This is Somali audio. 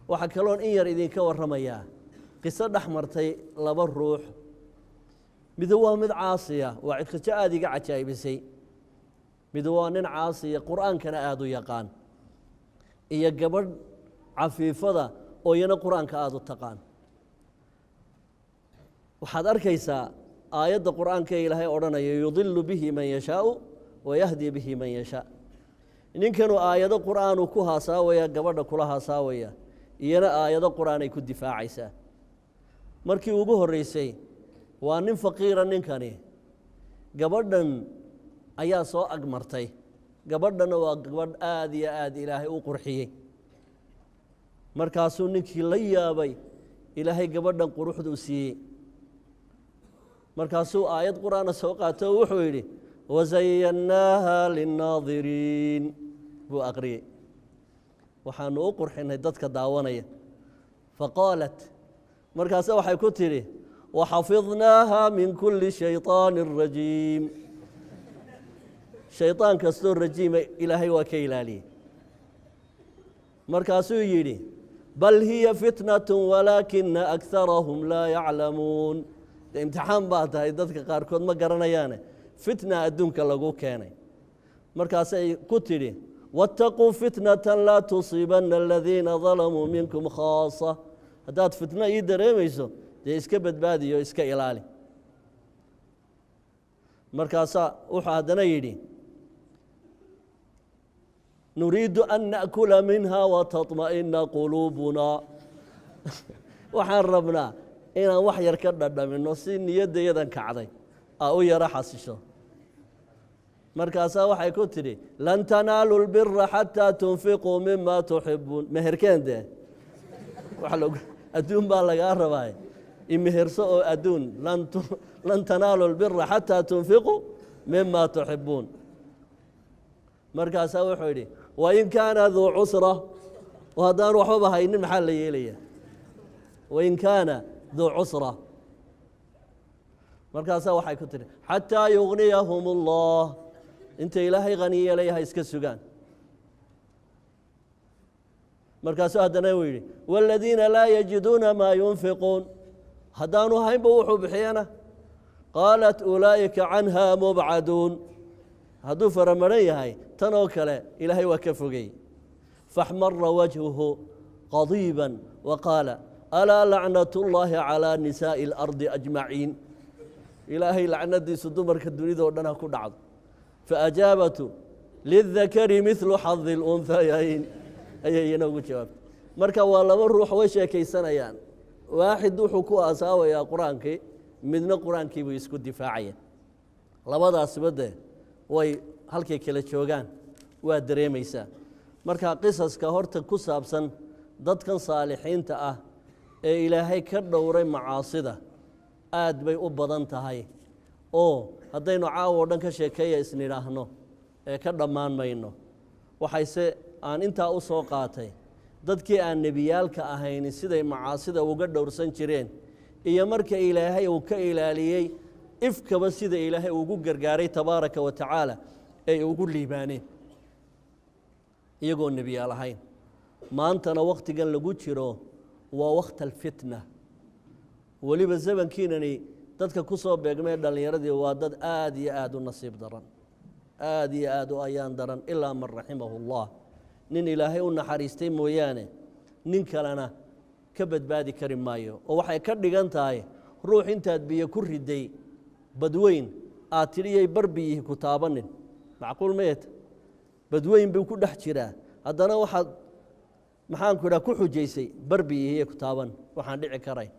waxaa kaloon in yar idinka warramayaa qiso dhex martay laba ruux mid waa mid caasiya waa cidkajo aada iga cajaa'ibisay mid waa nin caasiya qur'aankana aada u yaqaan iyo gabadh cafiifada oo iyana qur'aanka aada u taqaan waxaad arkaysaa aayadda qur'aanka ee ilaahay odhanaya yudilu bihi man yashaau wayahdi bihi man yashaa ninkanu aayado qur'aanuu ku haasaawaya gabadha kula haasaawaya iyana aayado qur'aan ay ku difaacaysaa markii ugu horreysay waa nin faqiira ninkani gabadhan ayaa soo agmartay gabadhana waa gabadh aada iyo aada ilaahay u qurxiyey markaasuu ninkii la yaabay ilaahay gabadhan quruxduu siiyey markaasuu aayad qur'aana soo qaato oo wuxuu yidhi wazayannaaha linnaadiriin buu aqriyey waxaanu u qurxinay dadka daawanaya faqaalat markaase waxay ku tidhi waxafidnaaha min kulli shayطaanin rajiim shayطaan kastoo rajiima ilaahay waa ka ilaaliyey markaasuu yidhi bal hiya fitnat walaakina akarahum laa yaclamuun imtixaan baa tahay dadka qaarkood ma garanayaane fitna adduunka lagu keenay markaasay ku tidhi waataquu fitnatan laa tusiibanna aladiina dalamuu minkum khaasa haddaad fitno ii dareemayso dee iska badbaadiyo iska ilaali markaasaa wuxuu haddana yidhi nuriidu an na'kula minha wataطma'ina quluubuna waxaan rabnaa inaan wax yar ka dhadhamino si niyaddayadan kacday aa u yaro xasisho markaasaa waxay ku tidhi lan tanaalu lbira xataa tunfiquu mima tuxibuun meherkeen dee adduun baa lagaa rabaa imeherso oo adduun lan tanaalu lbira xataa tunfiquu mima tuxibuun markaasaa wuxuu yidhi wain kaana duu cusra haddaan waxbaba haynin maxaa la yeelaya wain kaana duu cusra markaasaa waxay ku tihi xataa yugniyahum اllah inta ilaahay hani yeelaya ha iska sugaan markaasuu haddana uu yidhi wاladiina laa yajiduuna maa yunfiquun haddaanu haynba wuxuu bixiyana qaalat ulaa'ika canha mubcaduun hadduu faramaran yahay tan oo kale ilaahay waa ka fogey faxmara wajhuhu qadiiba waqaala alaa lacnat اllahi calىa nisaaءi اlardi ajmaciin ilaahay lacnadiisu dumarka dunidao dhan ha ku dhacdo faajaabatu lidakari midlu xadi اlunhayayn ayay iyana ugu jawaabtay marka waa laba ruux way sheekaysanayaan waaxid wuxuu ku asaawayaa qur-aankii midna qur-aankii buu isku difaacaya labadaasiba dee way halkay kala joogaan waa dareemaysaa marka qisaska horta ku saabsan dadkan saalixiinta ah ee ilaahay ka dhowray macaasida aad bay u badan tahay oo haddaynu caawo o dhan ka sheekeeya isnidhaahno ee ka dhammaan mayno waxayse aan intaa u soo qaatay dadkii aan nebiyaalka ahayni siday macaasida uga dhowrsan jireen iyo marka ilaahay uu ka ilaaliyey ifkaba sida ilaahay ugu gargaaray tabaaraka wa tacaala ay ugu liibaaneen iyagoo nebiyaal ahayn maantana wakhtigan lagu jiro waa wakhti alfitna weliba zamankiinani dadka ku soo beegmee dhallinyaradii waa dad aad iyo aad u nasiib daran aad iyo aad u ayaan daran ilaa man raximahu اllah nin ilaahay u naxariistay mooyaane nin kalena ka badbaadi kari maayo oo waxay ka dhigan tahay ruux intaad biyo ku riday badweyn aad tidhiyay barbiyihi ku taabanin macquul mayet badweyn buu ku dhex jiraa haddana waxaad maxaanku idhaha ku xujaysay barbiyihiye ku taaban waxaan dhici karay